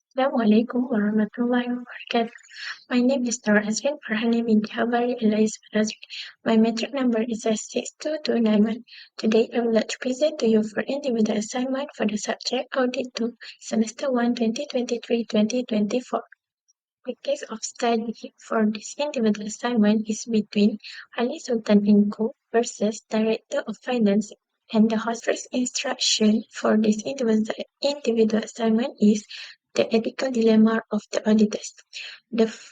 Assalamualaikum warahmatullahi wabarakatuh. My name is Nur Azrin, Farhani, Binti, Havari, Azri. My metric number is S62291. Today, I would like to present to you for individual assignment for the subject Audit 2, Semester 1, 2023-2024. The case of study for this individual assignment is between Ali Sultan Inco versus Director of Finance and the hospital's instruction for this individual assignment is the ethical dilemma of the auditors.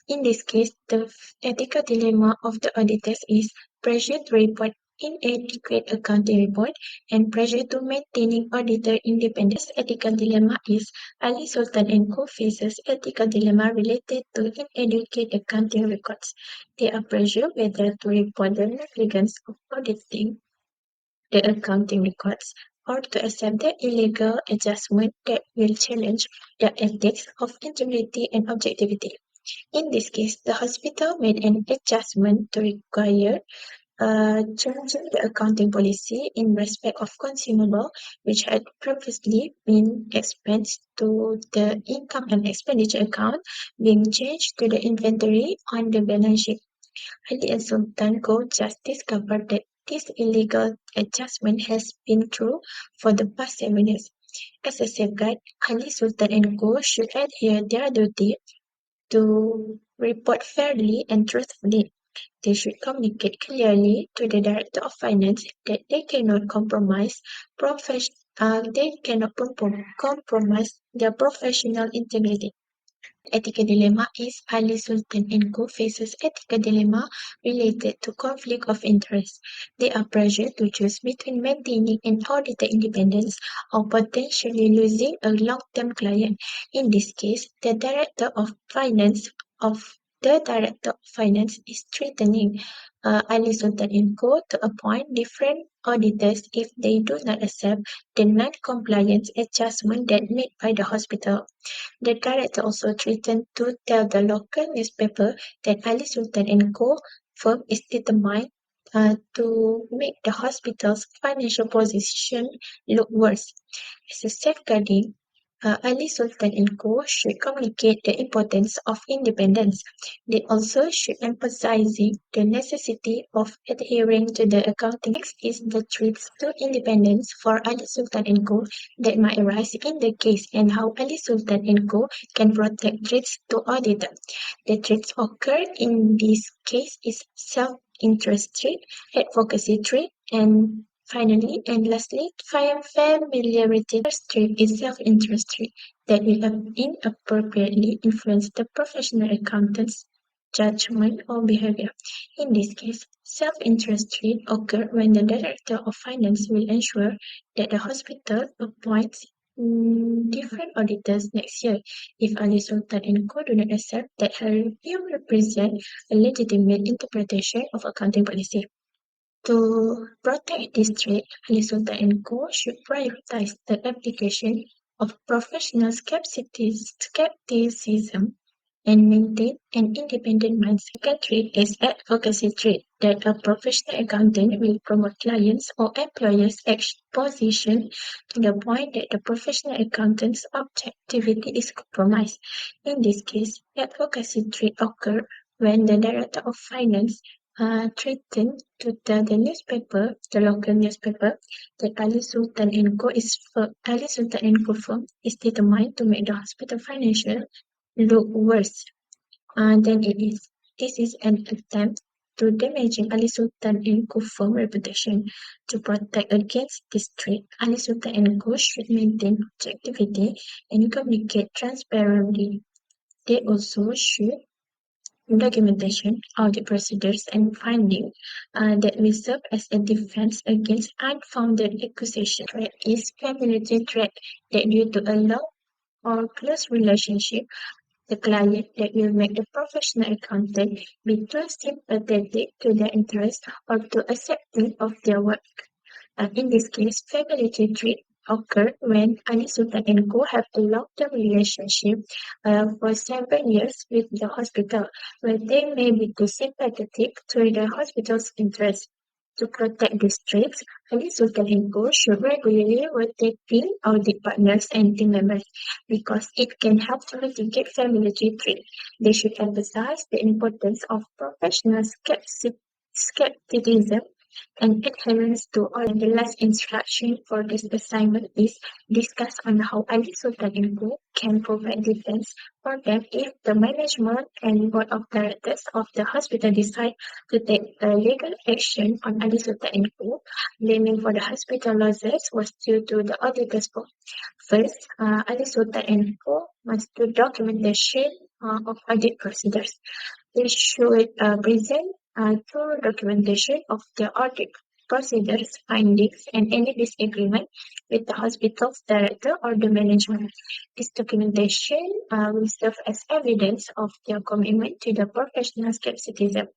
In this case, the ethical dilemma of the auditors is pressure to report inadequate accounting report and pressure to maintaining auditor independence. Ethical dilemma is Ali Sultan and Co faces ethical dilemma related to inadequate accounting records. They are pressured whether to report the negligence of auditing the accounting records or to accept the illegal adjustment that will challenge the ethics of integrity and objectivity. In this case, the hospital made an adjustment to require changing the accounting policy in respect of consumable, which had previously been expensed to the income and expenditure account, being changed to the inventory on the balance sheet. Ali and Sultan Court just discovered that this illegal adjustment has been true for the past 7 years. As a safeguard, Ali Sultan and Co should adhere their duty to report fairly and truthfully. They should communicate clearly to the Director of Finance that they cannot compromise their professional integrity. Ethical dilemma is Ali Sultan and Co faces ethical dilemma related to conflict of interest. They are pressured to choose between maintaining an auditor independence or potentially losing a long-term client. In this case, the Director of Finance is threatening Ali Sultan and Co to appoint different auditors if they do not accept the non-compliance adjustment that made by the hospital. The director also threatened to tell the local newspaper that Ali Sultan and Co. firm is determined to make the hospital's financial position look worse. As a safeguarding, Ali Sultan and Co. should communicate the importance of independence. They also should emphasizing the necessity of adhering to the accounting. Next is the threats to independence for Ali Sultan and Co. that might arise in the case and how Ali Sultan and Co. can protect threats to auditor. The threats occurred in this case is self-interest threat, advocacy threat, and finally, and lastly, familiarity trait is self-interest trait that will inappropriately influence the professional accountant's judgment or behavior. In this case, self-interest trait occur when the director of finance will ensure that the hospital appoints different auditors next year if Ali Sultan and Co do not accept that her review represent a legitimate interpretation of accounting policy. To protect this trade, Ali Sultan and Co. should prioritize the application of professional skepticism and maintain an independent mindset. Second trait is advocacy trait that a professional accountant will promote clients or employers' position to the point that the professional accountant's objectivity is compromised. In this case, advocacy trait occur when the director of finance threatened to tell the local newspaper, that Ali Sultan and Co firm is determined to make the hospital financial look worse than it is. This is an attempt to damaging Ali Sultan and Co firm reputation. To protect against this threat, Ali Sultan and Co should maintain objectivity and communicate transparently. They also should documentation, audit procedures, and finding that will serve as a defense against unfounded accusation. Threat is familiarity threat that due to a long or close relationship, the client that will make the professional accountant be too sympathetic to their interest or too accepting of their work. In this case, familiarity trait occur when Ali Sultan and Co have a long-term relationship for 7 years with the hospital, where they may be too sympathetic to the hospital's interests. To protect districts, Ali Sultan and Co should regularly rotate team audit partners and team members because it can help to mitigate familiarity trait. They should emphasize the importance of professional skepticism and adherence to all. And the last instruction for this assignment is discuss on how Ali Sultan and Co can provide defense for them if the management and board of directors of the hospital decide to take legal action on Ali Sultan and Co. Blaming for the hospital losses was due to the auditor's fault. First, Ali Sultan and Co. must do documentation of audit procedures. They should present thorough documentation of the audit procedures, findings, and any disagreement with the hospital's director or the management. This documentation will serve as evidence of their commitment to the professional skepticism.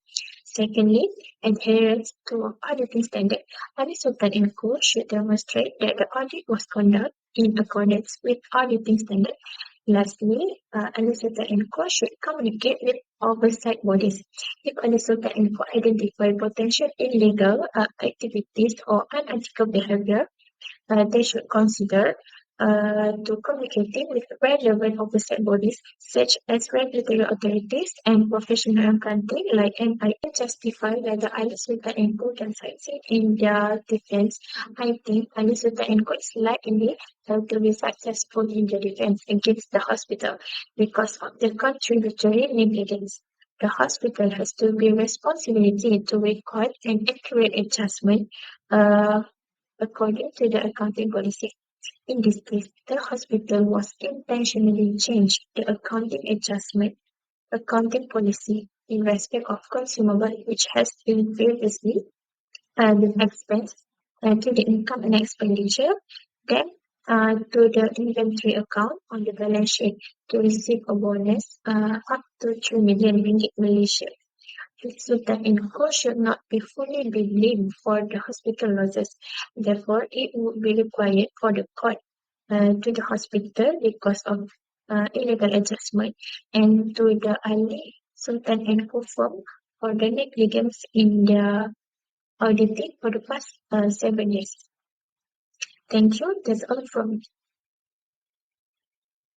Secondly, adherence to auditing standard. Any Sultan and Co should demonstrate that the audit was conducted in accordance with auditing standard. Lastly, Sultan and Co should communicate with oversight bodies. If Sultan and Co identify potential illegal activities or unethical behavior, they should consider to communicating with relevant oversight bodies such as regulatory authorities and professional accounting like MI justify whether Ali Sultan and Co can succeed in their defense. I think Ali Sultan and Co is likely to be successful in the defense against the hospital because of the contributory negligence. The hospital has to be responsibility to record an accurate adjustment uh, according to the accounting policy. In this case, the hospital was intentionally changed the accounting policy in respect of consumable which has been previously been expensed to the income and expenditure, then to the inventory account on the balance sheet to receive a bonus up to 3 million ringgit Malaysia. Sultan and Co should not be fully be blamed for the hospital losses. Therefore, it would be required for the court to the hospital because of illegal adjustment and to the Ali Sultan and Co firm for the negligence in the auditing for the past 7 years. Thank you. That's all from me.